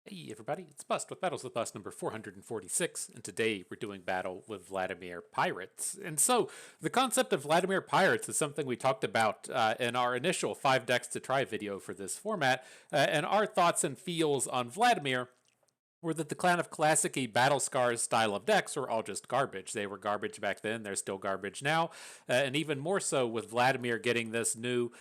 Hey everybody, it's Bust with Battles with Bust number 446, and today we're doing battle with Vladimir Pirates. And so, the concept of Vladimir Pirates is something we talked about in our initial 5 decks to try video for this format, and our thoughts and feels on Vladimir were that the Clan of Classic-y Battle Scars style of decks were all just garbage. They were garbage back then, they're still garbage now, and even more so with Vladimir getting this new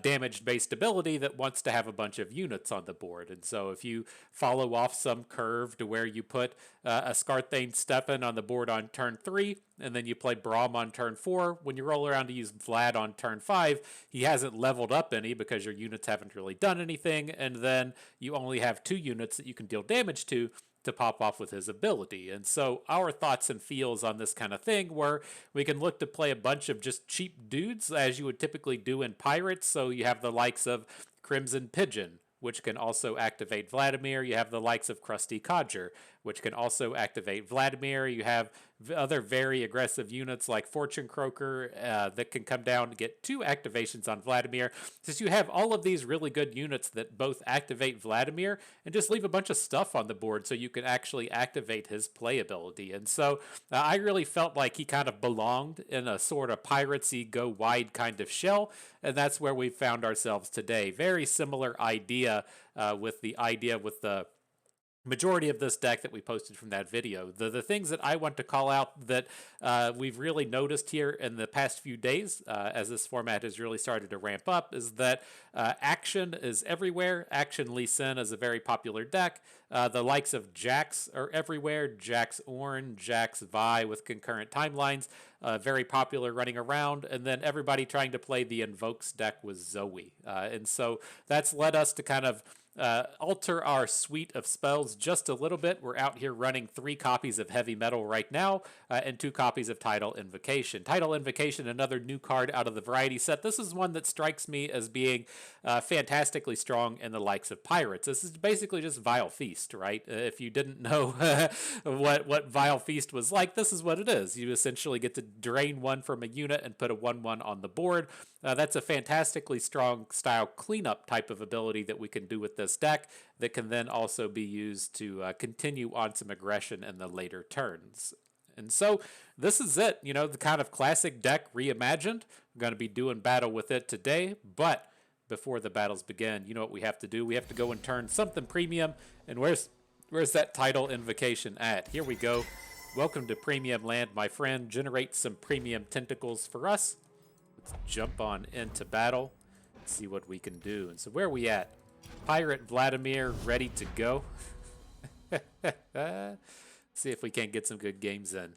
damage-based ability that wants to have a bunch of units on the board. And so if you follow off some curve to where you put a Scarthane Stefan on the board on turn 3, and then you play Braum on turn 4. When you roll around to use Vlad on turn 5, he hasn't leveled up any because your units haven't really done anything, and then you only have 2 units that you can deal damage to pop off with his ability. And so our thoughts and feels on this kind of thing were we can look to play a bunch of just cheap dudes as you would typically do in Pirates. So you have the likes of Crimson Pigeon, which can also activate Vladimir. You have the likes of Krusty Codger, which can also activate Vladimir. You have other very aggressive units like Fortune Croaker that can come down and get 2 activations on Vladimir. Since you have all of these really good units that both activate Vladimir and just leave a bunch of stuff on the board so you can actually activate his playability. And so I really felt like he kind of belonged in a sort of piratesy go wide kind of shell, and that's where we found ourselves today. Very similar idea with the majority of this deck that we posted from that video. The things that I want to call out that we've really noticed here in the past few days as this format has really started to ramp up is that Akshan is everywhere. Akshan Lee Sin is a very popular deck. The likes of Jax are everywhere. Jax Ornn, Jax Vi with concurrent timelines, very popular running around. And then everybody trying to play the Invokes deck with Zoe. And so that's led us to kind of alter our suite of spells just a little bit. We're out here running 3 copies of Heavy Metal right now and 2 copies of Tidal Invocation. Tidal Invocation, another new card out of the variety set. This is one that strikes me as being fantastically strong in the likes of Pirates. This is basically just Vile Feast, right? If you didn't know what Vile Feast was like, this is what it is. You essentially get to drain 1 from a unit and put a 1/1 on the board. That's a fantastically strong style cleanup type of ability that we can do with this deck that can then also be used to continue on some aggression in the later turns. And so this is it, you know, the kind of classic deck reimagined. We're going to be doing battle with it today, but before the battles begin, you know what we have to do? We have to go and turn something premium. And where's that Tidal Invocation at? Here we go. Welcome to Premium Land, my friend. Generate some premium tentacles for us. Let's jump on into battle, see what we can do. And so where are we at? Pirate Vladimir ready to go. See if we can't get some good games in.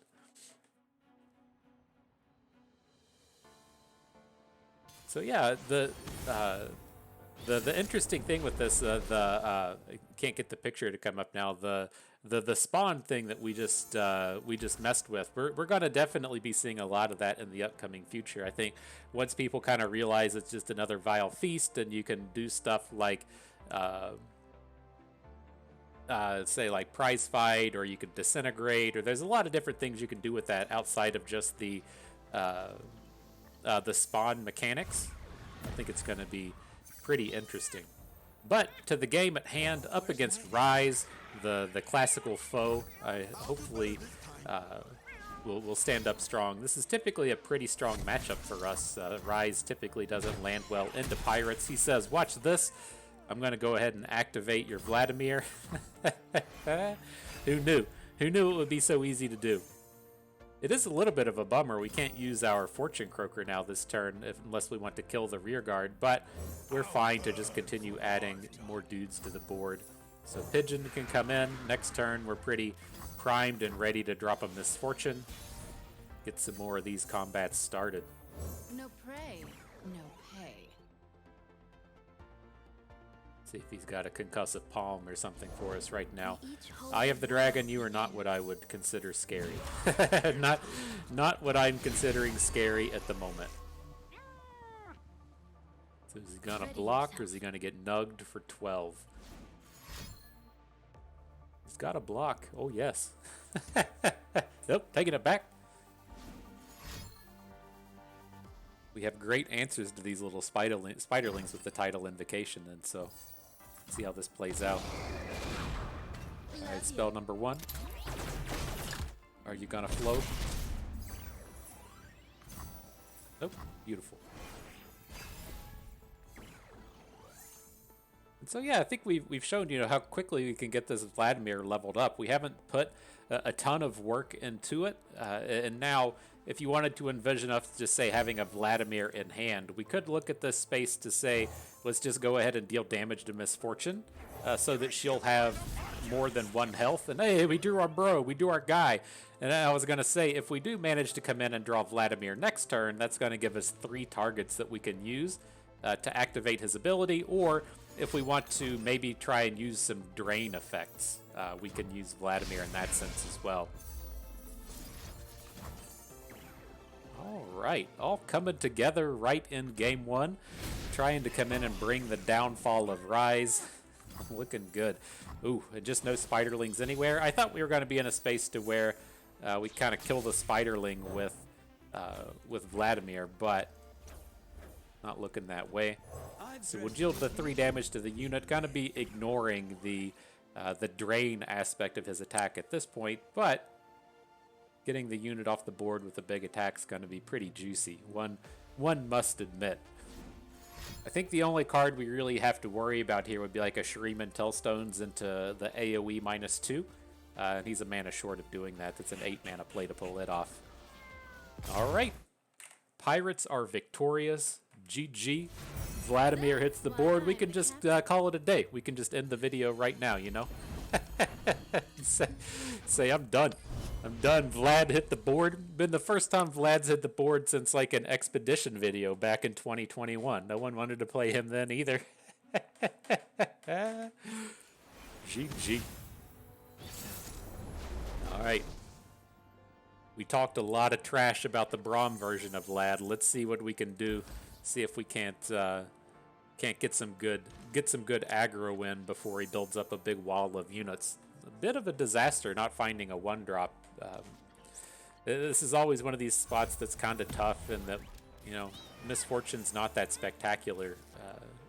So yeah, the interesting thing with this, I can't get the picture to come up now. The spawn thing that we just messed with, we're gonna definitely be seeing a lot of that in the upcoming future. I think once people kind of realize it's just another Vile Feast, and you can do stuff like say like prize fight, or you could disintegrate, or there's a lot of different things you can do with that outside of just the spawn mechanics. I think it's going to be pretty interesting. But to the game at hand, up against Ryze, the classical foe, hopefully we'll stand up strong. This is typically a pretty strong matchup for us. Ryze typically doesn't land well into Pirates. He says, watch this. I'm going to go ahead and activate your Vladimir. Who knew? Who knew it would be so easy to do? It is a little bit of a bummer. We can't use our Fortune Croaker now this turn unless we want to kill the rear guard, but we're fine to just continue adding more dudes to the board. So Pigeon can come in. Next turn, we're pretty primed and ready to drop a Misfortune. Get some more of these combats started. No prey, no pay. See if he's got a concussive palm or something for us right now. Eye of the Dragon, you are not what I would consider scary. not what I'm considering scary at the moment. So is he gonna block, or is he gonna get nugged for 12? He's got a block. Oh yes. Nope, taking it back. We have great answers to these little spiderlings with the Tidal Invocation, and so see how this plays out. with spell number 1. Are you gonna float? Nope. Beautiful. And so yeah, I think we've shown, you know, how quickly we can get this Vladimir leveled up. We haven't put a ton of work into it, and now if you wanted to envision us just say having a Vladimir in hand, we could look at this space to say, let's just go ahead and deal damage to Misfortune, so that she'll have more than 1 health. And hey, we do our bro, we do our guy. And I was gonna say, if we do manage to come in and draw Vladimir next turn, that's gonna give us 3 targets that we can use to activate his ability, or if we want to maybe try and use some drain effects, we can use Vladimir in that sense as well. All right, all coming together right in game 1, trying to come in and bring the downfall of Ryze. Looking good. Ooh, and just no spiderlings anywhere. I thought we were going to be in a space to where we kind of kill the spiderling with Vladimir, but not looking that way. So we'll deal the 3 damage to the unit, kind of be ignoring the drain aspect of his attack at this point, but getting the unit off the board with a big attack is going to be pretty juicy. One must admit. I think the only card we really have to worry about here would be like a Shuriman Tellstones into the AoE -2. And he's a mana short of doing that. That's an 8 mana play to pull it off. All right. Pirates are victorious. GG. Vladimir hits the board. We can just call it a day. We can just end the video right now, you know? say I'm done. I'm done. Vlad hit the board. Been the first time Vlad's hit the board since like an expedition video back in 2021. No one wanted to play him then either. GG. All right. We talked a lot of trash about the Braum version of Vlad. Let's see what we can do. See if we can't get some good aggro in before he builds up a big wall of units. A bit of a disaster not finding a 1-drop. This is always one of these spots that's kind of tough, and that, you know, Misfortune's not that spectacular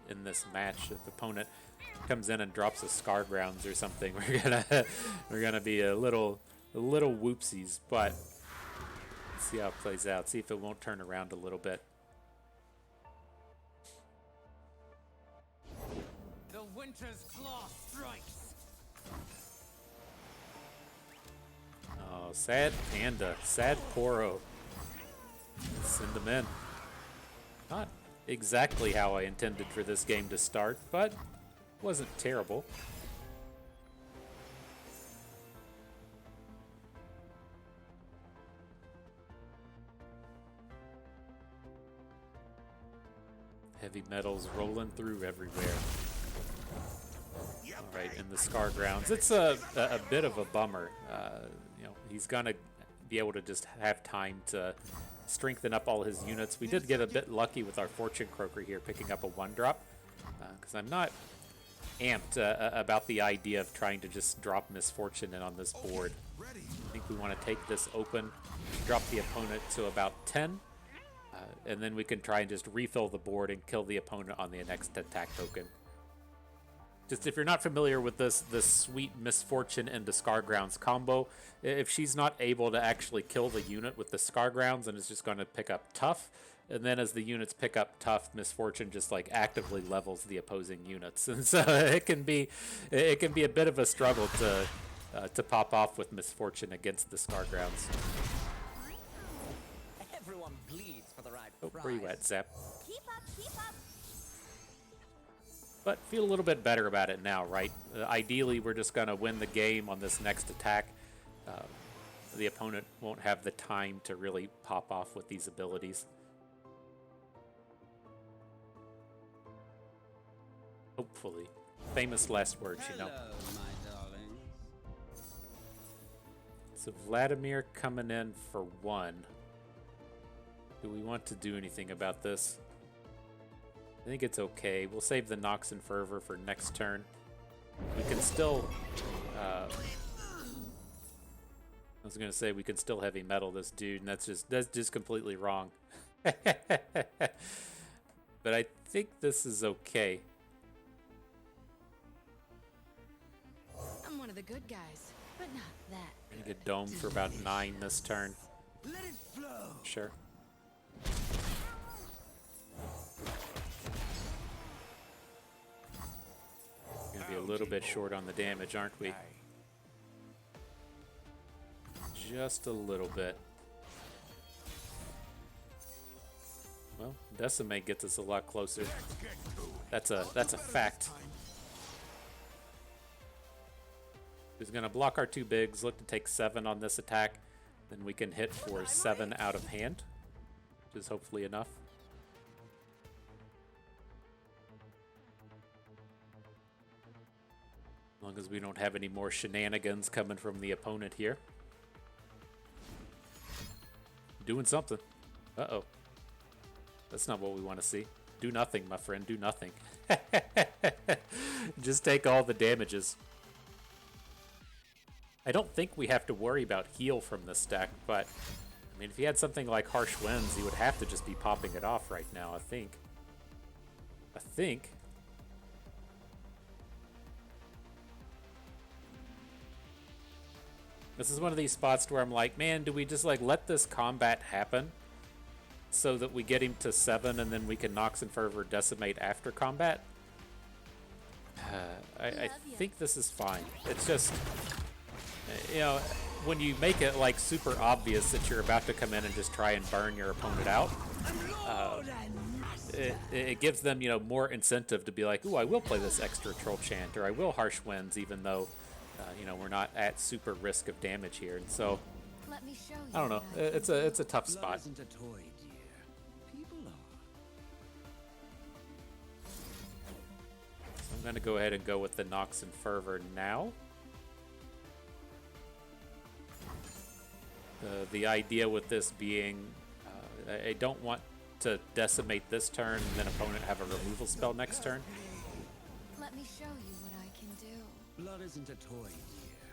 in this match. If the opponent comes in and drops a Scargrounds or something, we're gonna be a little whoopsies. But let's see how it plays out. See if it won't turn around a little bit. The winter's claw strikes. Oh, sad Panda. Sad Poro. Send them in. Not exactly how I intended for this game to start, but wasn't terrible. Heavy metals rolling through everywhere. All right, in the Scargrounds. It's a bit of a bummer. You know, he's going to be able to just have time to strengthen up all his units. We did get a bit lucky with our Fortune Croaker here, picking up a 1-drop, because I'm not amped about the idea of trying to just drop Misfortune in on this board. I think we want to take this open, drop the opponent to about 10, and then we can try and just refill the board and kill the opponent on the next attack token. Just if you're not familiar with this sweet Misfortune into Scargrounds combo, if she's not able to actually kill the unit with the Scargrounds, and it's just going to pick up Tough, and then as the units pick up Tough, Misfortune just like actively levels the opposing units, and so it can be a bit of a struggle to pop off with Misfortune against the Scargrounds. Everyone bleeds for the right prize. Where you at, Zap? Keep up, keep up. But feel a little bit better about it now, right? Ideally, we're just going to win the game on this next attack. The opponent won't have the time to really pop off with these abilities. Hopefully. Famous last words, you know. Hello, my darlings. So Vladimir coming in for 1. Do we want to do anything about this? I think it's okay. We'll save the Nox and Fervor for next turn. We can still... I was going to say we can still heavy metal this dude, and that's just completely wrong. But I think this is okay. I'm one of the good guys, but not that. Gonna get domed for about 9 this turn. Let it flow. Sure. Gonna be a little bit short on the damage, aren't we? Just a little bit. Well, Decimate gets us a lot closer. That's a fact. Who's gonna block our 2 bigs, look to take 7 on this attack. Then we can hit for 7 out of hand, which is hopefully enough. As long as we don't have any more shenanigans coming from the opponent here. Doing something. Uh-oh. That's not what we want to see. Do nothing, my friend. Do nothing. Just take all the damages. I don't think we have to worry about heal from this stack, but I mean, if he had something like Harsh Winds, he would have to just be popping it off right now, I think. This is one of these spots where I'm like, man, do we just like let this combat happen so that we get him to 7 and then we can Nox and Fervor Decimate after combat? I think this is fine. It's just, you know, when you make it like super obvious that you're about to come in and just try and burn your opponent out, it gives them, you know, more incentive to be like, ooh, I will play this extra Troll Chant, or I will Harsh Winds, even though, you know, we're not at super risk of damage here. And so, Let me show you I don't know. It's a tough spot. Isn't a toy, dear. People are. So I'm going to go ahead and go with the Nox and Fervor now. The idea with this being, I don't want to decimate this turn and then opponent have a removal spell next turn. Let me show you what I can do. Blood isn't a toy, dear.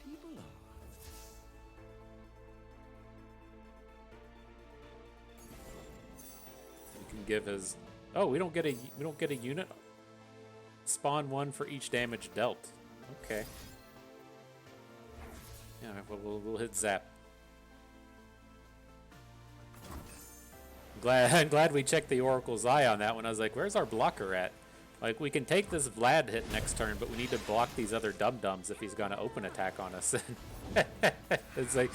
People are. We can give his. Oh, we don't get a unit. Spawn 1 for each damage dealt. Okay. Yeah, we'll hit Zap. I'm glad we checked the Oracle's Eye on that one. I was like, where's our blocker at? Like, we can take this Vlad hit next turn, but we need to block these other dum-dums if he's going to open attack on us. It's like,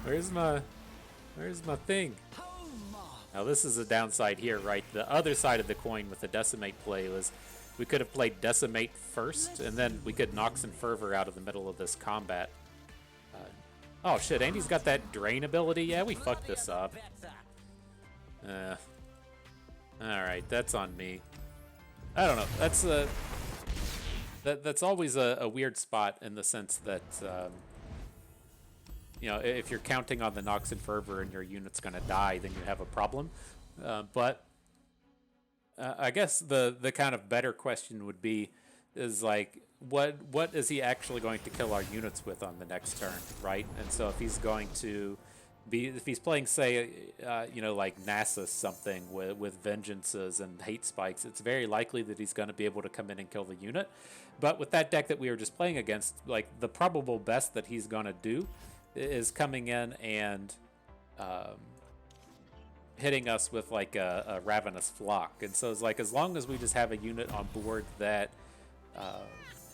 where's my thing? Now, this is a downside here, right? The other side of the coin with the Decimate play was we could have played Decimate first, and then we could Nox and Fervor out of the middle of this combat. Oh, shit, Andy's got that Drain ability? Yeah, we fucked this up. Alright, that's on me. I don't know. That's always a weird spot in the sense that, you know, if you're counting on the Nox and Fervor and your unit's going to die, then you have a problem. But I guess the kind of better question would be, is like, what is he actually going to kill our units with on the next turn, right? And so if he's going to if he's playing, say, you know, like Nasus something with Vengeances and Hate Spikes, it's very likely that he's going to be able to come in and kill the unit. But with that deck that we were just playing against, like, the probable best that he's going to do is coming in and hitting us with, like, a Ravenous Flock. And so it's like, as long as we just have a unit on board that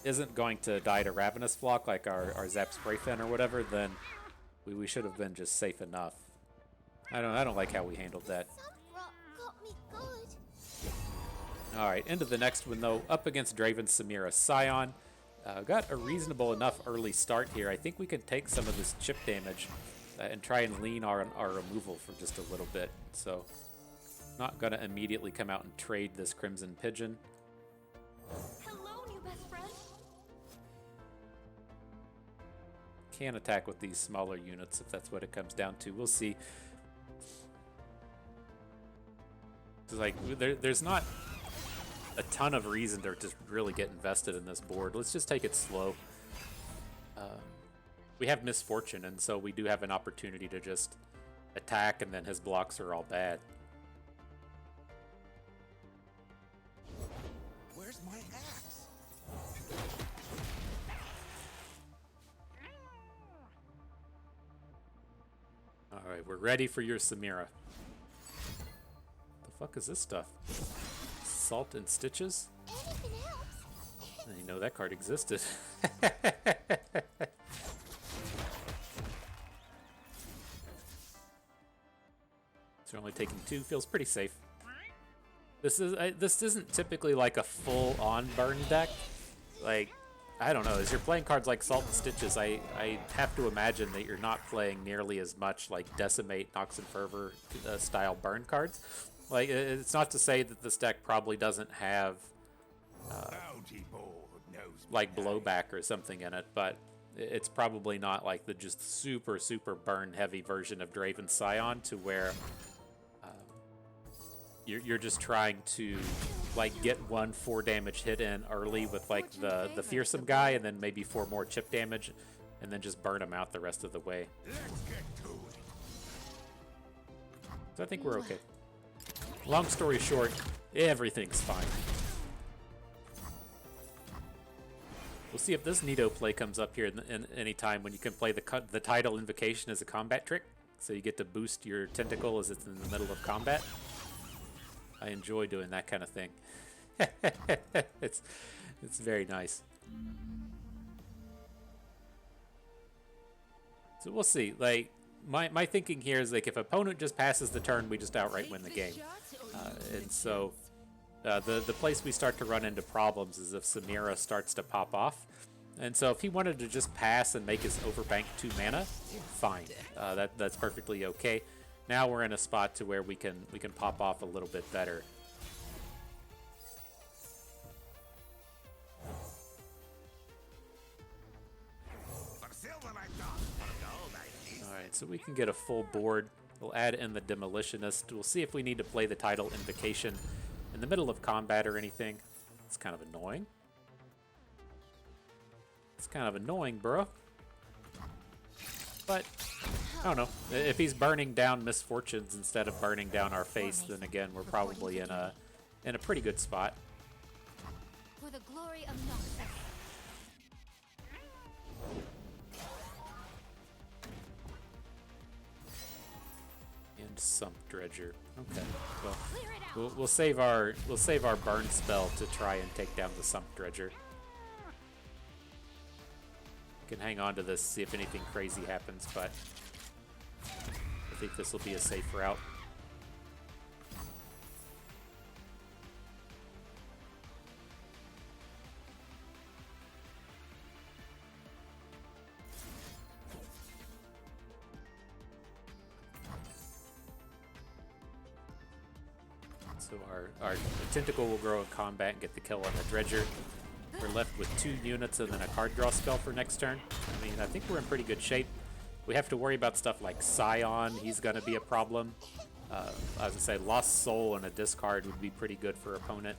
isn't going to die to Ravenous Flock, like our Zap Spray Fin or whatever, then we should have been just safe enough. I don't like how we handled that. Alright, into the next one though. Up against Draven, Samira, Sion. Got a reasonable enough early start here. I think we can take some of this chip damage and try and lean our removal for just a little bit. So, not gonna immediately come out and trade this Crimson Pigeon. Hello, new best friend. Can attack with these smaller units if that's what it comes down to. We'll see. It's like there's not a ton of reason to just really get invested in this board. Let's just take it slow. We have Misfortune, and so we do have an opportunity to just attack, and then his blocks are all bad. Where's my axe? Alright, we're ready for your Samira. The fuck is this stuff? Salt and Stitches? Anything else? I didn't know that card existed. So only taking 2 feels pretty safe. This isn't typically like a full-on burn deck. Like, I don't know. As you're playing cards like Salt and Stitches, I have to imagine that you're not playing nearly as much like Decimate, Nox and Fervor style burn cards. Like, it's not to say that this deck probably doesn't have like blowback or something in it, but it's probably not like the just super burn heavy version of Draven Sion to where you're just trying to like get 1 4 damage hit in early with like the fearsome guy, and then maybe 4 more chip damage, and then just burn him out the rest of the way. So I think we're okay. Long story short, everything's fine. We'll see if this Nido play comes up here in any time when you can play the Tidal Invocation as a combat trick, so you get to boost your tentacle as it's in the middle of combat. I enjoy doing that kind of thing. It's very nice. So we'll see. Like my thinking here is like if opponent just passes the turn, we just outright win the game. And so the place we start to run into problems is if Samira starts to pop off. And so if he wanted to just pass and make his overbank 2 mana, fine. That's perfectly okay. Now we're in a spot to where we can pop off a little bit better. Alright, so we can get a full board. We'll add in the Demolitionist. We'll see if we need to play the Tidal Invocation in the middle of combat or anything. It's kind of annoying. It's kind of annoying, bro. But I don't know. If he's burning down Misfortunes instead of burning down our face, then again we're probably in a pretty good spot. For the glory of Noxus. And Sump Dredger. Okay. Well, we'll save our burn spell to try and take down the Sump Dredger. Can hang on to this, see if anything crazy happens, but I think this will be a safe route. So our Tentacle will grow in combat and get the kill on the Dredger. We're left with 2 units and then a card draw spell for next turn. I mean, I think we're in pretty good shape. We have to worry about stuff like Sion. He's going to be a problem. As I say, Lost Soul and a discard would be pretty good for opponent.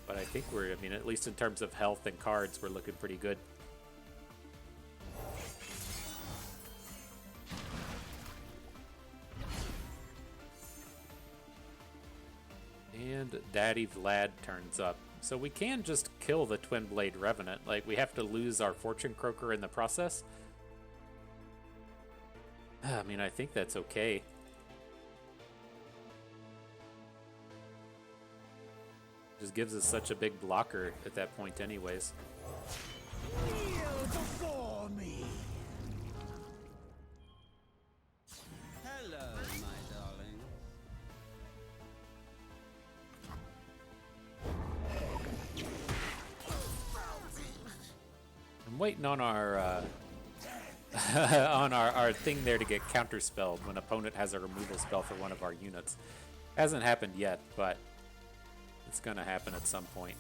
But I think I mean, at least in terms of health and cards, we're looking pretty good. And Daddy Vlad turns up. So we can just kill the Twin Blade Revenant. Like, we have to lose our Fortune Croaker in the process. I mean, I think that's okay. Just gives us such a big blocker at that point anyways. Kneel before me. Hello, my darling. I'm waiting on our on our thing there to get counterspelled when opponent has a removal spell for one of our units. Hasn't happened yet, but it's gonna happen at some point.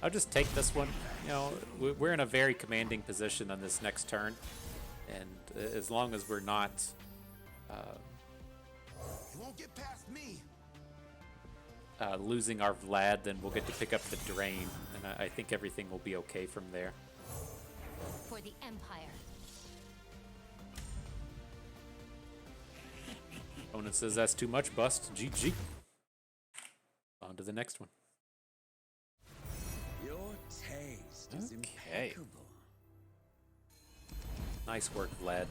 I'll just take this one. You know, we're in a very commanding position on this next turn, and as long as we're not You won't get past me. losing our Vlad, then we'll get to pick up the Drain, and I think everything will be okay from there. For the Empire. Opponent says that's too much, bust. GG. On to the next one. Your taste is Okay. impeccable. Nice work, Vlad.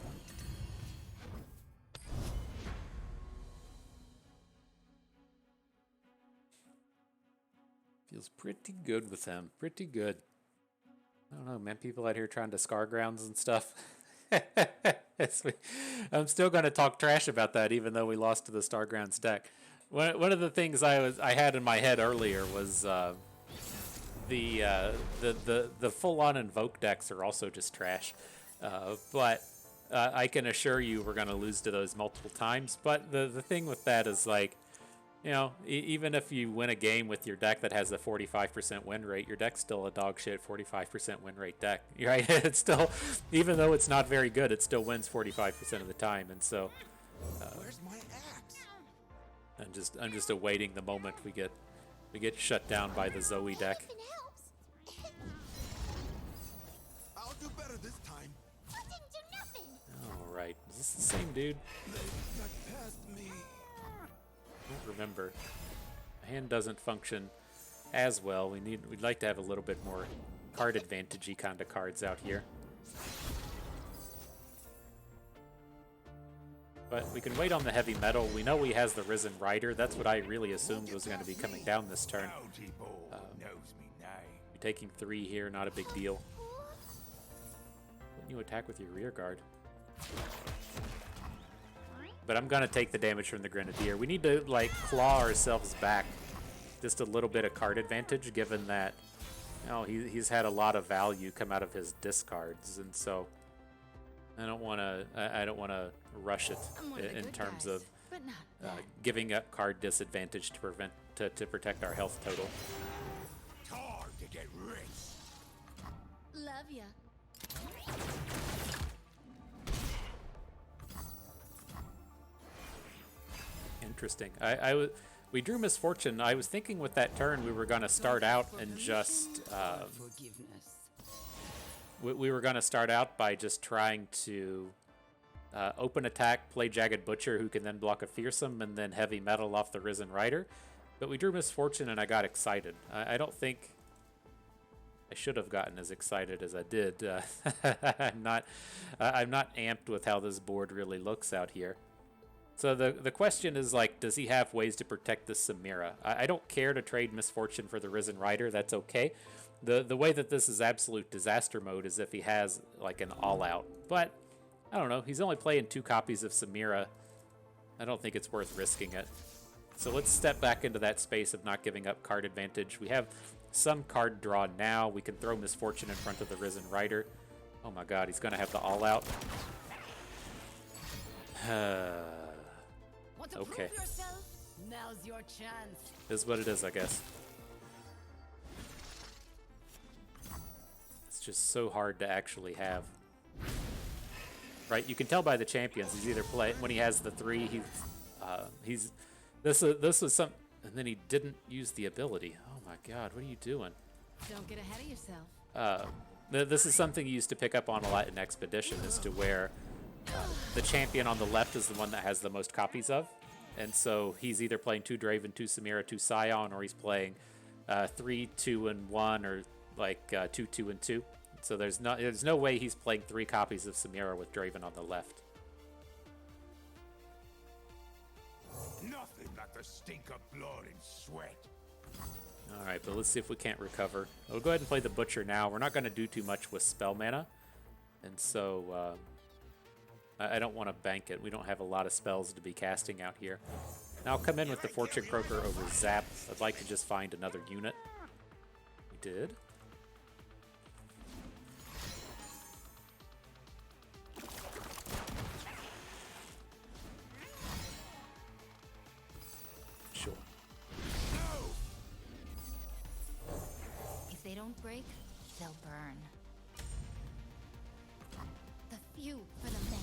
Feels pretty good with him. Pretty good. I don't know, man. People out here trying to scar grounds and stuff. I'm still going to talk trash about that, even though we lost to the Stargrounds deck. One of the things I had in my head earlier was the full-on invoke decks are also just trash. But I can assure you we're going to lose to those multiple times. But the thing with that is, like, you know, even if you win a game with your deck that has a 45% win rate, your deck's still a dog shit 45% win rate deck, right? It's still, even though it's not very good, it still wins 45% of the time. And so, Where's my axe? I'm just awaiting the moment we get shut down by the Zoe deck. Anything helps. I'll do better this time. I didn't do nothing. All right, is this the same dude? They got past me. I don't remember. My hand doesn't function as well. We'd like to have a little bit more card advantage-y kind of cards out here. But we can wait on the heavy metal. We know he has the Risen Rider. That's what I really assumed was going to be coming down this turn. You're taking 3 here, not a big deal. Wouldn't you attack with your rear guard? But I'm going to take the damage from the Grenadier. We need to, like, claw ourselves back just a little bit of card advantage, given that, you know, he's had a lot of value come out of his discards, and so I don't want to rush it in terms of giving up card disadvantage to protect our health total. Hard to get rich. Love ya. Interesting. We drew Misfortune. I was thinking with that turn we were going to start out and just Forgiveness. we were going to start out by just trying to open attack, play Jagged Butcher, who can then block a Fearsome, and then Heavy Metal off the Risen Rider. But we drew Misfortune and I got excited. I don't think I should have gotten as excited as I did. I'm not amped with how this board really looks out here. So the question is, like, does he have ways to protect this Samira? I don't care to trade Misfortune for the Risen Rider. That's okay. The way that this is absolute disaster mode is if he has, like, an all-out. But, I don't know. He's only playing 2 copies of Samira. I don't think it's worth risking it. So let's step back into that space of not giving up card advantage. We have some card draw now. We can throw Misfortune in front of the Risen Rider. Oh my god, he's going to have the all-out. Want to Okay. prove yourself? Now's your chance. Is what it is, I guess. It's just so hard to actually have. Right, you can tell by the champions. He's either when he has the 3, this was some, and then he didn't use the ability. Oh my god, what are you doing? Don't get ahead of yourself. This is something you used to pick up on a lot in Expedition, as to where the champion on the left is the one that has the most copies of. And so he's either playing 2 Draven, 2 Samira, 2 Sion, or he's playing 3, 2, and 1, or like 2, 2, and 2. So there's no way he's playing 3 copies of Samira with Draven on the left. Nothing like the stink of blood and sweat. Alright, but let's see if we can't recover. We'll go ahead and play the Butcher now. We're not going to do too much with spell mana. And so I don't want to bank it. We don't have a lot of spells to be casting out here. Now I'll come in with the Fortune Croaker over Zap. I'd like to just find another unit. We did. Sure. If they don't break, they'll burn. The few for the many.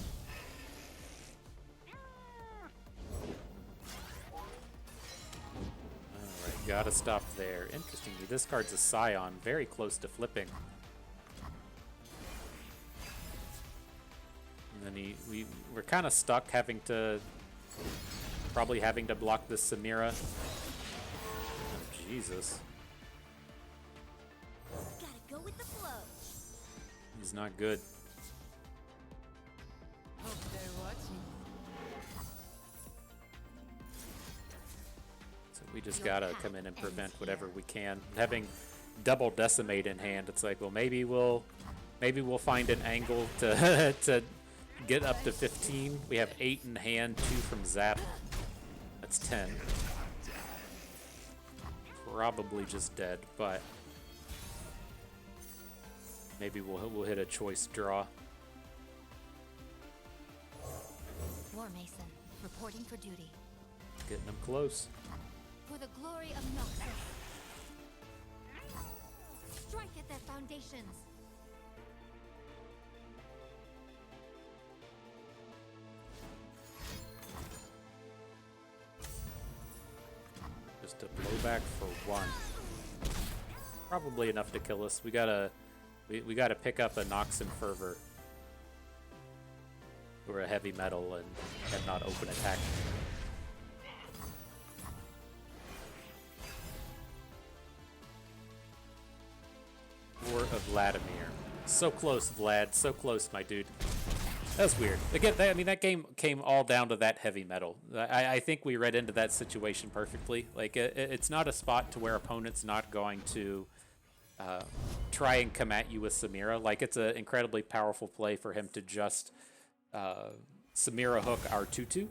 Alright, gotta stop there. Interestingly, this card's a Sion, very close to flipping. And then we're kind of stuck probably having to block this Samira. Oh, Jesus. Gotta go with the flow. He's not good. Hope they're watching. So We just gotta come in and prevent whatever we can. Having double decimate in hand, it's like, well, maybe we'll find an angle to to get up to 15. We have 8 in hand, 2 from Zap. That's 10. Probably just dead, but maybe we'll hit a choice draw. War Mason, reporting for duty. Getting them close. For the glory of Noxus. Strike at their foundations. Just a blowback for 1. Probably enough to kill us. We gotta pick up a Nox and Fervor. Or a heavy metal and not open attack. War of Vladimir. So close, Vlad. So close, my dude. That was weird. Again, that game came all down to that heavy metal. I think we read into that situation perfectly. Like, it's not a spot to where opponents not going to try and come at you with Samira. Like, it's an incredibly powerful play for him to just Samira hook our 2/2.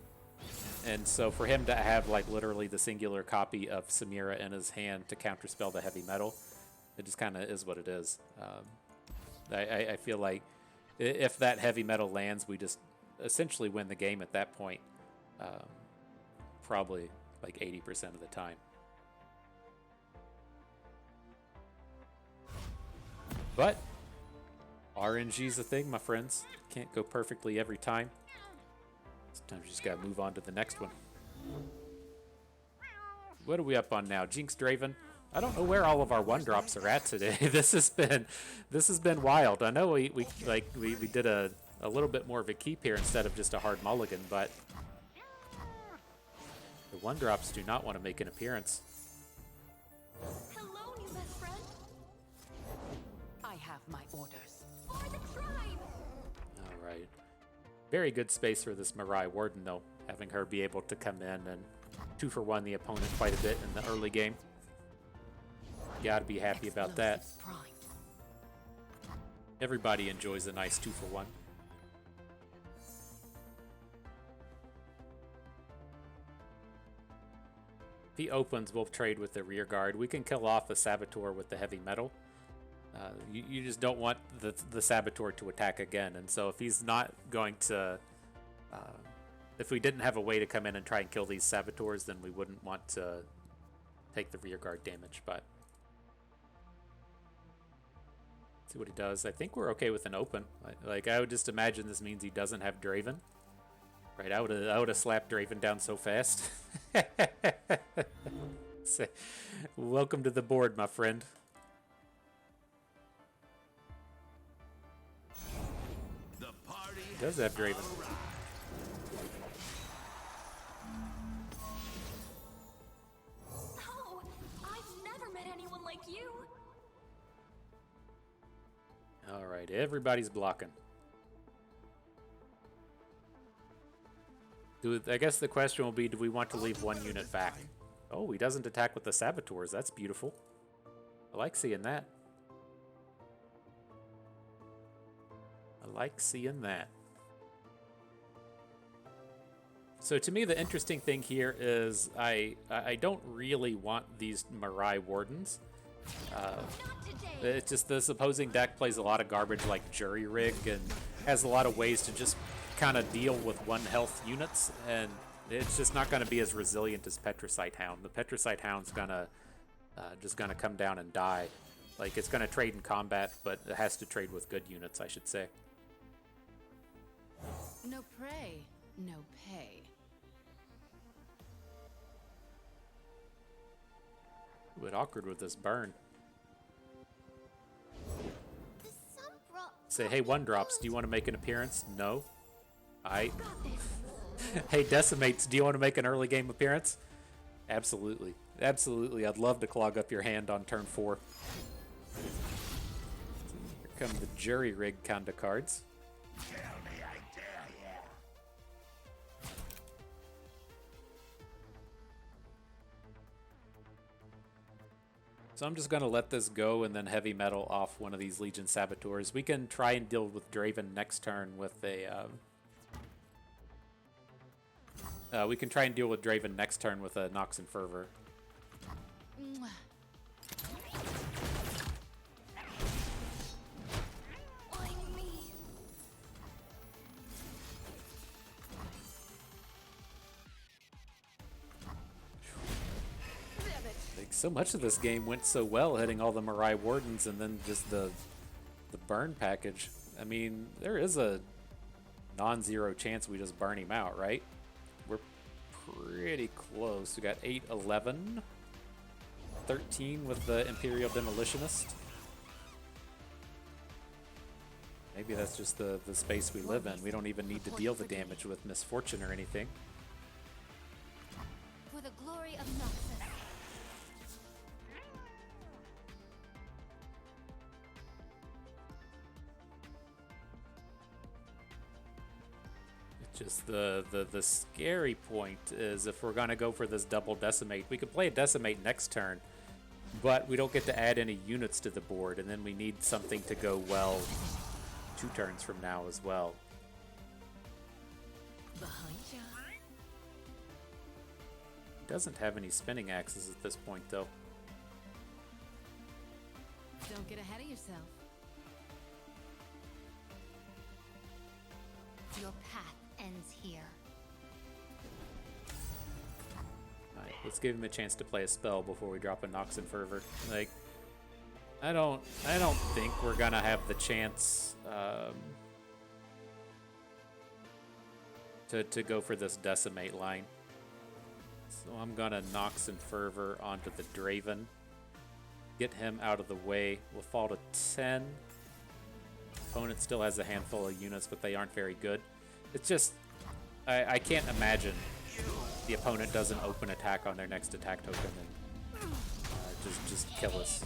And so for him to have, like, literally the singular copy of Samira in his hand to counterspell the heavy metal, it just kind of is what it is. I feel like if that heavy metal lands, we just essentially win the game at that point. Probably like 80% of the time. But RNG's a thing, my friends. Can't go perfectly every time. Sometimes you just gotta move on to the next one. What are we up on now? Jinx Draven. I don't know where all of our 1-drops are at today. This has been wild. I know we did a little bit more of a keep here instead of just a hard mulligan, but the 1-drops do not want to make an appearance. Hello, new best friend. I have my orders. For the tribe. All right. Very good space for this Mirai Warden, though, having her be able to come in and 2-for-1 the opponent quite a bit in the early game. Gotta be happy about that. Everybody enjoys a nice 2-for-1. If he opens, we'll trade with the rear guard. We can kill off a Saboteur with the heavy metal. You just don't want the Saboteur to attack again. And so if he's not going to... if we didn't have a way to come in and try and kill these Saboteurs, then we wouldn't want to take the rear guard damage, but... See what he does. I think we're okay with an open. Like, I would just imagine this means he doesn't have Draven. Right, I would have slapped Draven down so fast. So, welcome to the board, my friend. The party He does have Draven. Oh, I've never met anyone like you. All right, everybody's blocking. I guess the question will be, do we want to leave one unit back? Oh, he doesn't attack with the Saboteurs. That's beautiful. I like seeing that. I like seeing that. So to me, the interesting thing here is I don't really want these Mirai Wardens. It's just this opposing deck plays a lot of garbage like Jury Rig and has a lot of ways to just kind of deal with 1 health units, and it's just not going to be as resilient as Petricite Hound. The Petricite Hound's gonna just gonna come down and die. Like, it's gonna trade in combat, but it has to trade with good units, I should say. No prey, no pay. Ooh, it awkward with this burn. The sun brought. Say, hey, 1-drops, do you want to make an appearance? No. Hey, Decimates, do you want to make an early game appearance? Absolutely. Absolutely. I'd love to clog up your hand on turn 4. Here come the Jury Rig kind of cards. Tell me I dare you. So I'm just going to let this go and then heavy metal off one of these Legion Saboteurs. We can try and deal with Draven next turn with a... we can try and deal with Draven next turn with a Nox and Fervor. Like, so much of this game went so well, hitting all the Mirai Wardens and then just the burn package. I mean, there is a non-zero chance we just burn him out, right? We're pretty close. We got 8, 11, 13 with the Imperial Demolitionist. Maybe that's just the space we live in. We don't even need to deal the damage with Misfortune or anything. For the glory of Noxus. Just the scary point is if we're gonna go for this double decimate, we could play a decimate next turn, but we don't get to add any units to the board, and then we need something to go well 2 turns from now as well. Behind ya. Doesn't have any spinning axes at this point though. Don't get ahead of yourself. Your path ends here. Alright, let's give him a chance to play a spell before we drop a Nox and Fervor. Like, I don't think we're gonna have the chance to go for this decimate line. So I'm gonna Nox and Fervor onto the Draven. Get him out of the way. We'll fall to 10. Opponent still has a handful of units, but they aren't very good. It's just, I can't imagine the opponent doesn't open attack on their next attack token and just kill us.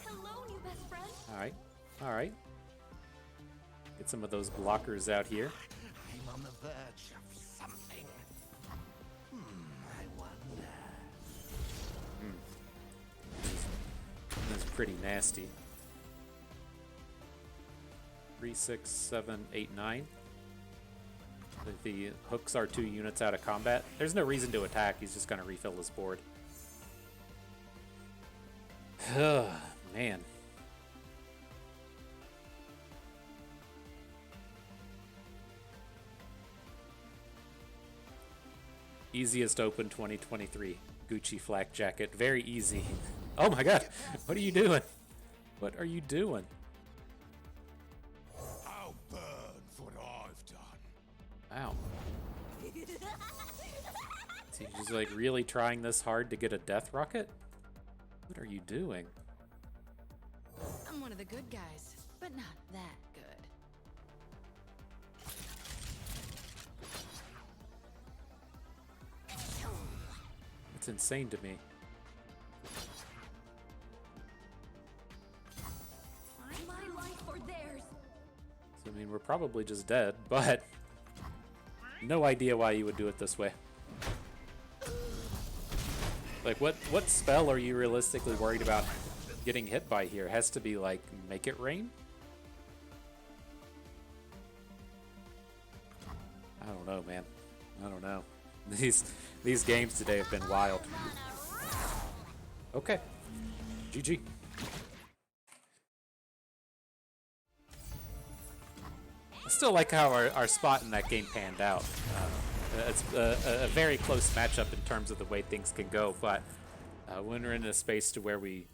Hello, new best friend. All right. Get some of those blockers out here. I'm on the verge of something. I wonder. That's pretty nasty. 3, 6, 7, 8, 9. If the hooks are 2 units out of combat, there's no reason to attack. He's just going to refill his board. Man. Easiest open 2023. Gucci flak jacket. Very easy. Oh my god. What are you doing? What are you doing? I'll burn for what I've done. Ow. Is he just like really trying this hard to get a death rocket? What are you doing? I'm one of the good guys, but not that good. It's insane to me. My life or theirs. So, I mean, we're probably just dead, but no idea why you would do it this way. Like, what spell are you realistically worried about getting hit by here? It has to be, like, make it rain? I don't know, man. I don't know. These games today have been wild. Okay. GG. I still like how our spot in that game panned out. It's a very close matchup in terms of the way things can go, but when we're in a space to where we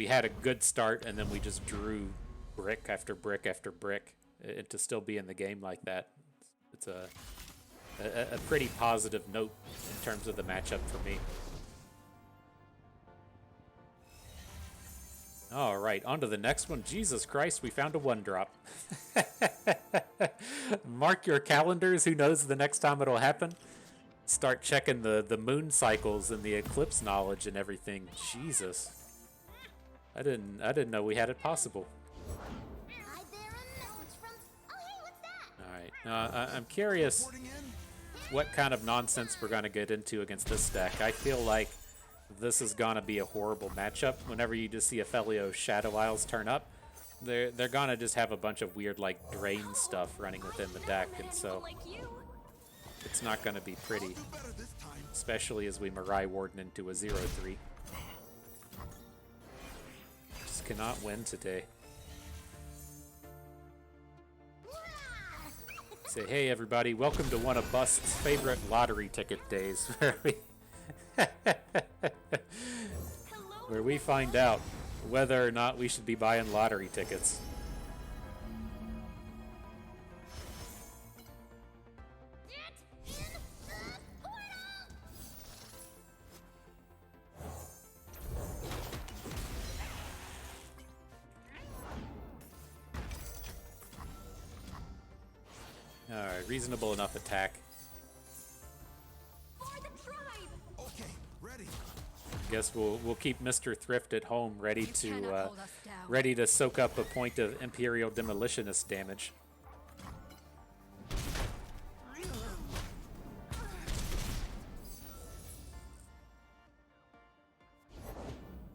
had a good start and then we just drew brick after brick after brick, and to still be in the game like that, it's a pretty positive note in terms of the matchup for me. All right, on to the next one. Jesus Christ, we found a 1-drop. Mark your calendars. Who knows the next time it'll happen? Start checking the moon cycles and the eclipse knowledge and everything. Jesus. I didn't know we had it possible. I bear a message from. Oh, hey, what's that? All right. Now, I'm curious Reporting in. what kind of nonsense we're going to get into against this deck. I feel like this is going to be a horrible matchup. Whenever you just see Aphelios Shadow Isles turn up, they're going to just have a bunch of weird, like, drain stuff running within the deck, and so it's not going to be pretty, Do better this time. especially as we Mirai Warden into a 0-3. Just cannot win today. Say, hey everybody, welcome to one of Bust's favorite lottery ticket days, where we find out whether or not we should be buying lottery tickets. Alright, reasonable enough attack. Okay, ready. Guess we'll keep Mr. Thrift at home, ready cannot to hold us down. ready to soak up a point of Imperial Demolitionist damage.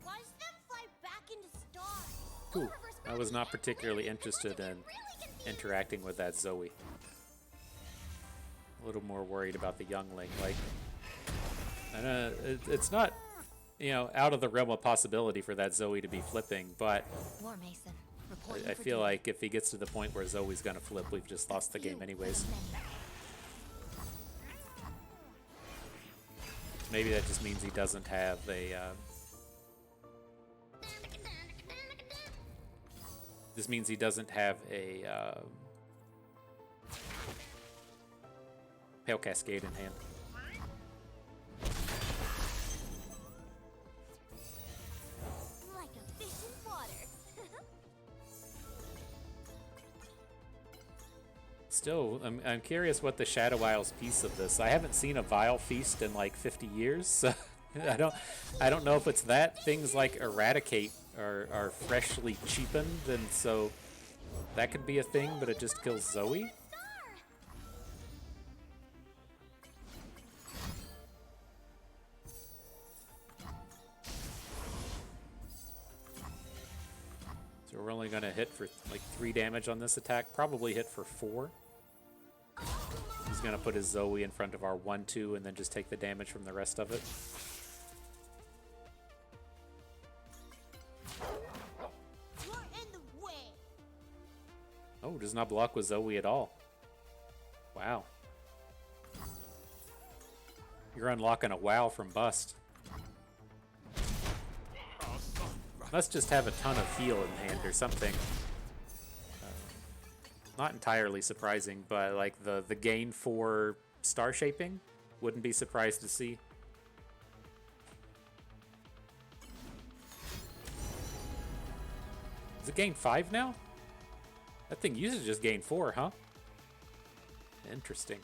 Watch them fly back into stars. Ooh, I was not particularly interested in interacting with that Zoe. A little more worried about the youngling. Like, I know it's not, you know, out of the realm of possibility for that Zoe to be flipping, but War Mason. Reporting I for feel duty. like if he gets to the point where Zoe's gonna flip, we've just lost the game anyways. Maybe that just means he doesn't have a. This means he doesn't have a Pale Cascade in hand. Like a fish in water. Still, I'm curious what the Shadow Isles piece of this. I haven't seen a Vile Feast in like 50 years, so I don't know if it's that. Things like Eradicate are freshly cheapened, and so that could be a thing, but it just kills Zoe. So we're only gonna hit for like 3 damage on this attack. Probably hit for 4. He's gonna put his Zoe in front of our 1-2 and then just take the damage from the rest of it. You're in the way. Oh, does not block with Zoe at all. Wow. You're unlocking a WoW from Bust. Must just have a ton of heal in hand or something. Not entirely surprising, but like the gain for star shaping, wouldn't be surprised to see. Is it gain 5 now? That thing used to just gain 4, huh? Interesting.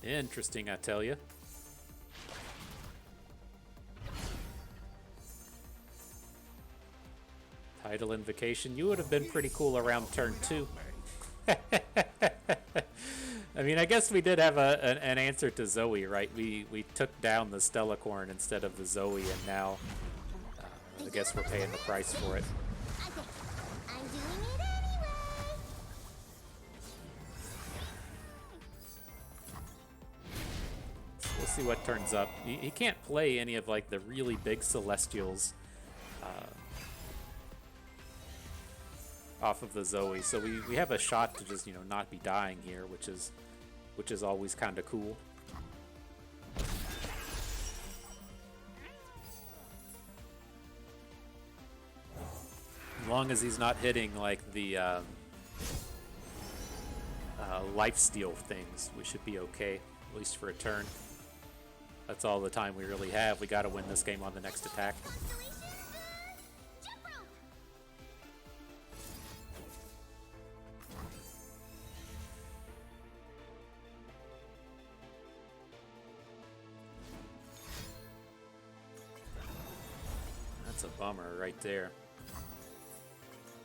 Interesting, I tell you. Tidal Invocation. You would have been pretty cool around turn 2. I mean, I guess we did have an answer to Zoe, right? We took down the Stellacorn instead of the Zoe, and now I guess we're paying the price for it. I'm doing it anyway. We'll see what turns up. He can't play any of like the really big Celestials off of the Zoe, so we have a shot to just, you know, not be dying here, which is always kind of cool. As long as he's not hitting like the lifesteal things, we should be okay, at least for a turn. That's all the time we really have. We got to win this game on the next attack. Jump rope. That's a bummer right there.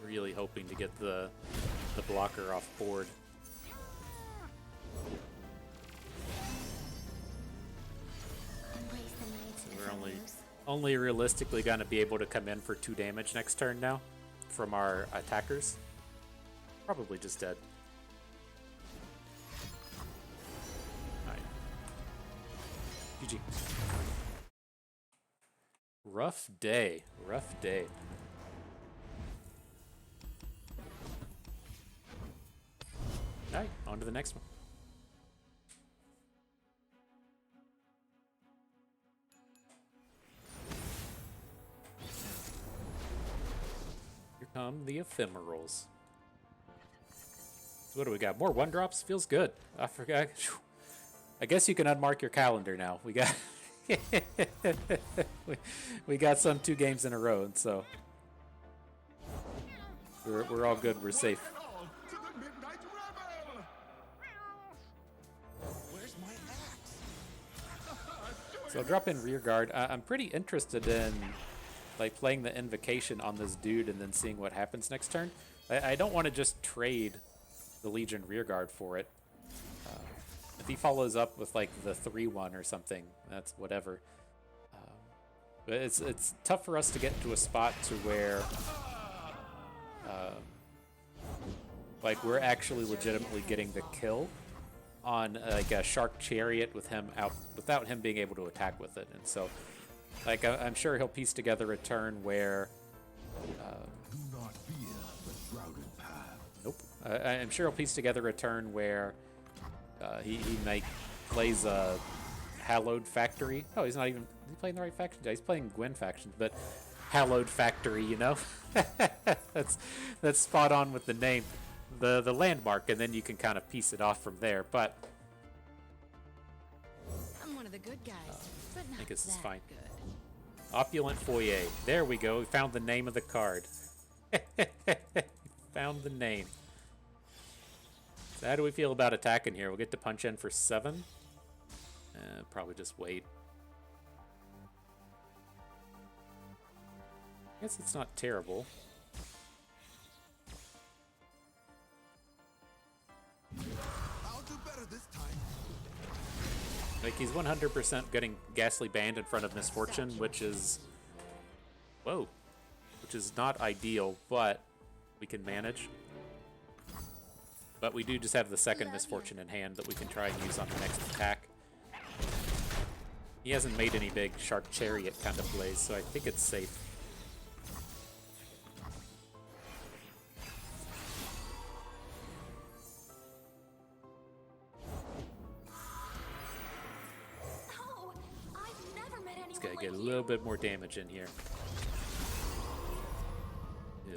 Really hoping to get the blocker off board. Embrace the night, We're Aphelios. only realistically going to be able to come in for 2 damage next turn now from our attackers. Probably just dead. Alright. GG. Rough day. Rough day. Alright, on to the next one. Here come the ephemerals. So what do we got? More 1-drops? Feels good. I forgot. I guess you can unmark your calendar now. We got we got some 2 games in a row, and so we're all good. We're safe. On to the midnight revel! Where's my axe? So I'll drop in rear guard. I'm pretty interested in like playing the invocation on this dude and then seeing what happens next turn. I don't want to just trade the Legion rear guard for it. If he follows up with like the 3-1 or something, that's whatever. But it's tough for us to get to a spot to where like we're actually legitimately getting the kill on like a Shark Chariot with him out without him being able to attack with it. And so like I'm sure he'll piece together a turn where Do not fear the shrouded path. nope. I'm sure he'll piece together a turn where he plays a Hallowed Factory. Oh, he's not even is he playing the right faction? Yeah, he's playing Gwen faction, but Hallowed Factory, you know? that's spot on with the name. The landmark, and then you can kind of piece it off from there, but I'm one of the good guys, but not I think this is that fine. good. Opulent Foyer. There we go. We found the name of the card. Found the name. So how do we feel about attacking here? We'll get to punch in for 7. Probably just wait. I guess it's not terrible. I'll do better this time. Like, he's 100% getting Ghastly Band in front of Misfortune, which is... Whoa. Which is not ideal, but we can manage. But we do just have the second Misfortune in hand that we can try and use on the next attack. He hasn't made any big Shark Chariot kind of plays, so I think it's safe. No, I've never met anyone Let's gotta like get a you. little bit more damage in here. Yeah.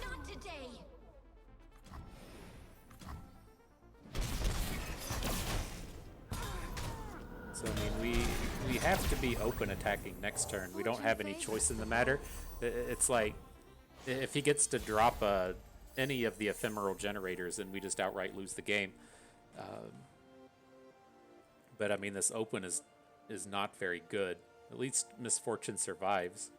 Not today. So, I mean, we have to be open attacking next turn. We don't have any choice in the matter. It's like, if he gets to drop any of the ephemeral generators, then we just outright lose the game. But, I mean, this open is not very good. At least Misfortune survives.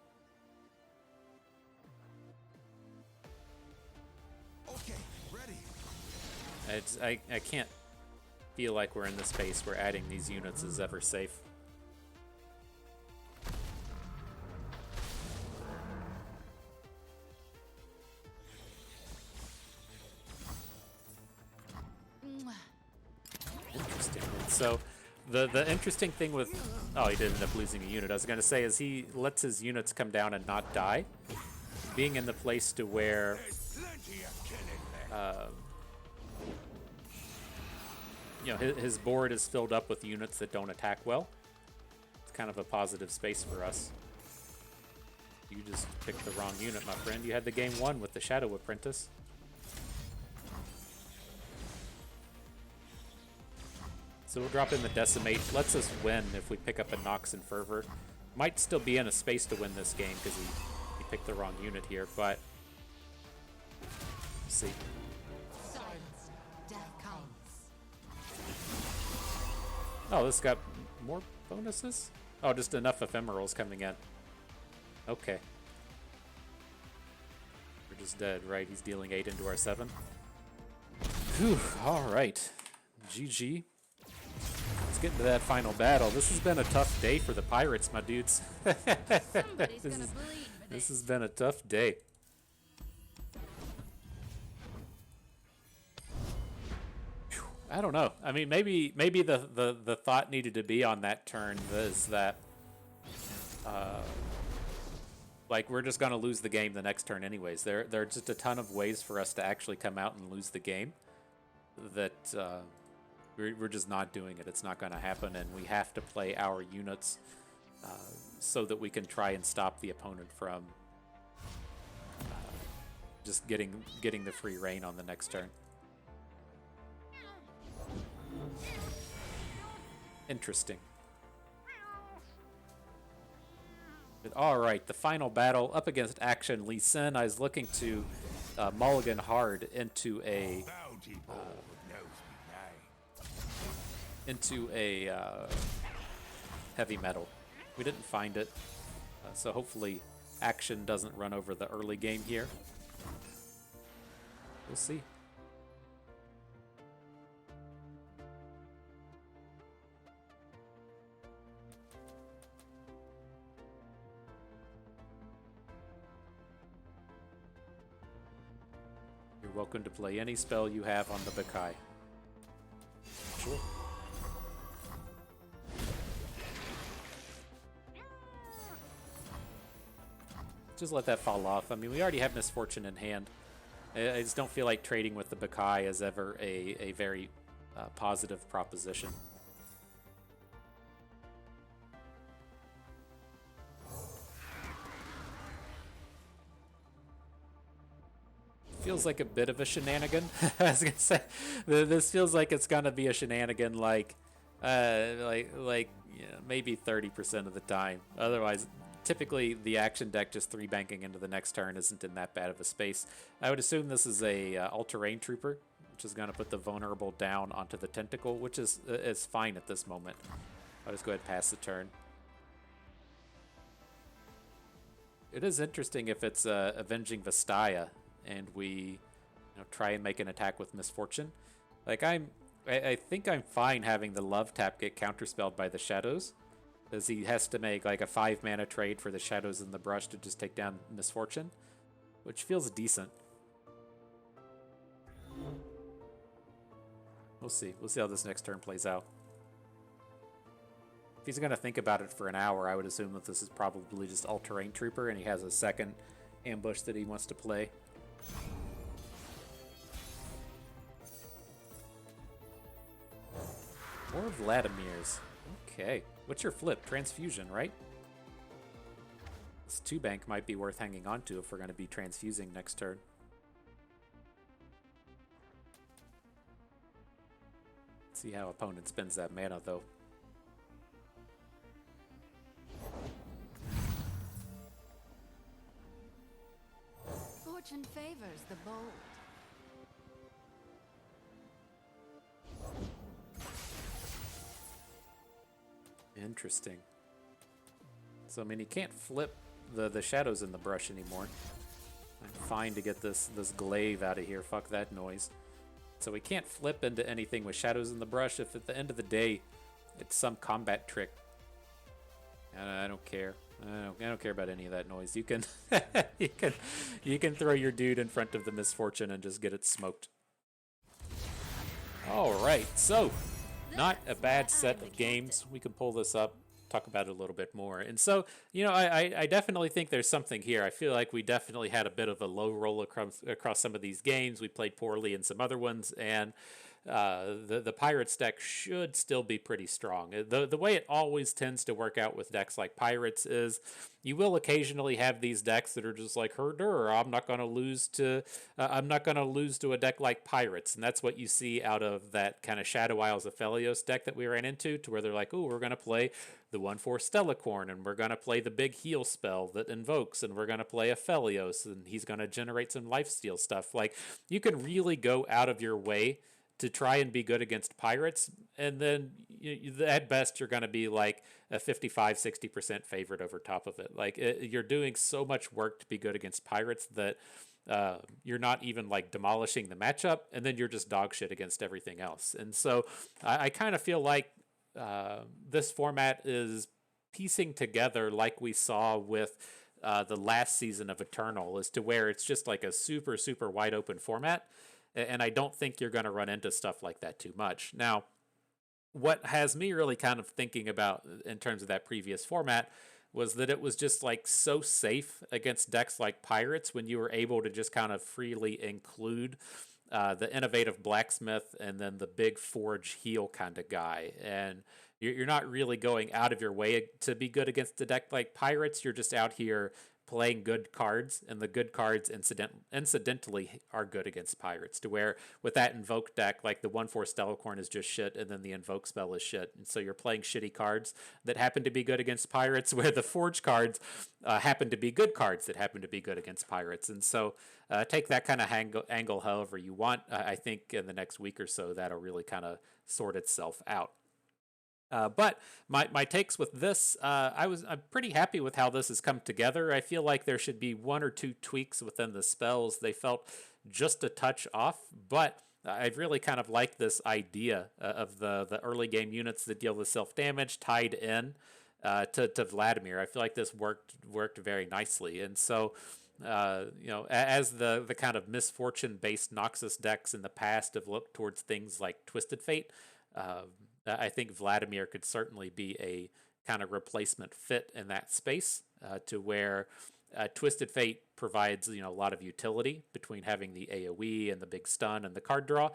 Okay, ready. I can't feel like we're in the space where adding these units is ever safe. Mwah. Interesting. And so the interesting thing with he did end up losing a unit. I was gonna say is he lets his units come down and not die. Being in the place to where Plenty of killing there. you know, his board is filled up with units that don't attack well. It's kind of a positive space for us. You just picked the wrong unit, my friend. You had the game won with the Shadow Apprentice. So we'll drop in the Decimate. Lets us win if we pick up a Nox and Fervor. Might still be in a space to win this game because he picked the wrong unit here, but let's see. Silence. Death comes. Oh, this got more bonuses? Oh, just enough ephemerals coming in. Okay. We're just dead, right? He's dealing 8 into our 7. Whew, alright. GG. Let's get into that final battle. This has been a tough day for the Pirates, my dudes. Somebody's gonna bleed for This has been a tough day. Phew, I don't know. I mean, maybe the thought needed to be on that turn is that like we're just gonna lose the game the next turn anyways. There are just a ton of ways for us to actually come out and lose the game that we're just not doing it. It's not gonna happen, and we have to play our units so that we can try and stop the opponent from just getting the free reign on the next turn. Interesting. But all right, the final battle up against Akshan Lee Sin. I was looking to mulligan hard into a heavy metal. We didn't find it, so hopefully Akshan doesn't run over the early game here. We'll see. You're welcome to play any spell you have on the Bakai. Sure. Just let that fall off. I mean, we already have Misfortune in hand. I just don't feel like trading with the Bakai is ever a very positive proposition. Feels like a bit of a shenanigan. I was gonna say, this feels like it's gonna be a shenanigan, like maybe 30% of the time. Otherwise, typically the action deck just 3-banking into the next turn isn't in that bad of a space. I would assume this is a all-terrain trooper, which is gonna put the vulnerable down onto the tentacle, which is fine at this moment. I'll just go ahead and pass the turn. It is interesting if it's Avenging Vastaya and we try and make an attack with Misfortune. Like I think I'm fine having the Love Tap get counterspelled by the Shadows, as he has to make like a 5-mana trade for the Shadows in the Brush to just take down Misfortune, which feels decent. We'll see. We'll see how this next turn plays out. If he's going to think about it for an hour, I would assume that this is probably just all-terrain trooper and he has a second ambush that he wants to play. More Vladimirs. Okay. What's your flip? Transfusion, right? This 2-bank might be worth hanging on to if we're going to be transfusing next turn. Let's see how opponent spends that mana, though. Fortune favors the bold. Interesting. So, I mean, he can't flip the Shadows in the Brush anymore. I'm fine to get this glaive out of here. Fuck that noise. So we can't flip into anything with Shadows in the Brush if at the end of the day it's some combat trick. I don't care. I don't care about any of that noise. You can you can throw your dude in front of the Misfortune and just get it smoked. All right, so not a bad set of games. We can pull this up, talk about it a little bit more. And so, I definitely think there's something here. I feel like we definitely had a bit of a low roll across some of these games. We played poorly in some other ones, and the Pirates deck should still be pretty strong. The way it always tends to work out with decks like Pirates is you will occasionally have these decks that are just like herder. I'm not going to lose to a deck like Pirates, and that's what you see out of that kind of Shadow Isles Aphelios deck that we ran into, to where they're like, oh, we're going to play the 1/4 Stellacorn, and we're going to play the big heal spell that invokes, and we're going to play Aphelios, and he's going to generate some lifesteal stuff. Like, you can really go out of your way to try and be good against Pirates, and then at best you're going to be like a 55-60% favorite over top of it. Like, you're doing so much work to be good against Pirates that you're not even like demolishing the matchup, and then you're just dog shit against everything else. And so I kind of feel like this format is piecing together like we saw with the last season of Eternal, as to where it's just like a super, super wide open format. And I don't think you're going to run into stuff like that too much. Now, what has me really kind of thinking about in terms of that previous format was that it was just like so safe against decks like Pirates when you were able to just kind of freely include the innovative blacksmith and then the big forge heal kind of guy. And you're not really going out of your way to be good against a deck like Pirates. You're just out here playing good cards, and the good cards incidentally are good against Pirates, to where with that invoke deck, like the 1/4 Stellacorn is just shit, and then the invoke spell is shit, and so you're playing shitty cards that happen to be good against Pirates, where the forge cards happen to be good cards that happen to be good against Pirates. And so take that kind of angle however you want. I think in the next week or so that'll really kind of sort itself out. But my takes with this, I'm pretty happy with how this has come together. I feel like there should be 1 or 2 tweaks within the spells. They felt just a touch off, but I really kind of like this idea of the early game units that deal with self-damage tied in to Vladimir. I feel like this worked very nicely. And so as the kind of misfortune-based Noxus decks in the past have looked towards things like Twisted Fate, I think Vladimir could certainly be a kind of replacement fit in that space, to where Twisted Fate provides a lot of utility between having the AoE and the big stun and the card draw.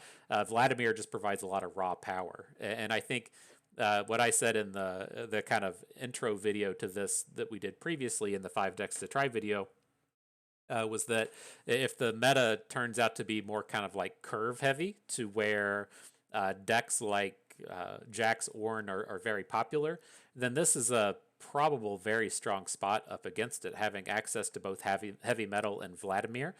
Vladimir just provides a lot of raw power, and I think what I said in the kind of intro video to this that we did previously in the 5 decks to try video was that if the meta turns out to be more kind of like curve heavy, to where decks like Jax Ornn are very popular, then this is a probable very strong spot up against it, having access to both heavy metal and Vladimir.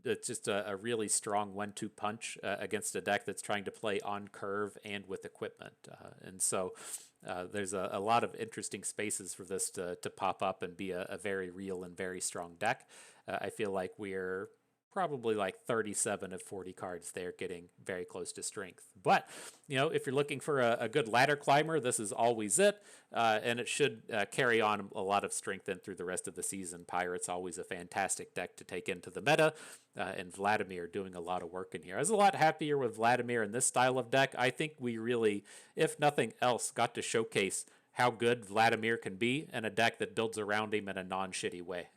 It's just a really strong 1-2 punch against a deck that's trying to play on curve and with equipment. And so there's a lot of interesting spaces for this to pop up and be a very real and very strong deck. I feel like we're probably like 37 of 40 cards there, getting very close to strength. But, if you're looking for a good ladder climber, this is always it. And it should carry on a lot of strength in through the rest of the season. Pirate's always a fantastic deck to take into the meta, and Vladimir doing a lot of work in here. I was a lot happier with Vladimir in this style of deck. I think we really, if nothing else, got to showcase how good Vladimir can be in a deck that builds around him in a non-shitty way.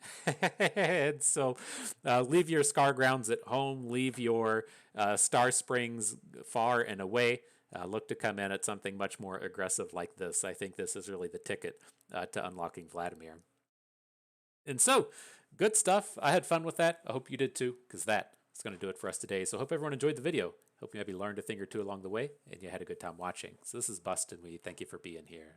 And so leave your Scar Grounds at home, leave your Star Springs far and away. Look to come in at something much more aggressive like this. I think this is really the ticket to unlocking Vladimir. And so, good stuff. I had fun with that. I hope you did too, because that is going to do it for us today. So I hope everyone enjoyed the video. Hope you maybe learned a thing or two along the way, and you had a good time watching. So this is Bust, and we thank you for being here.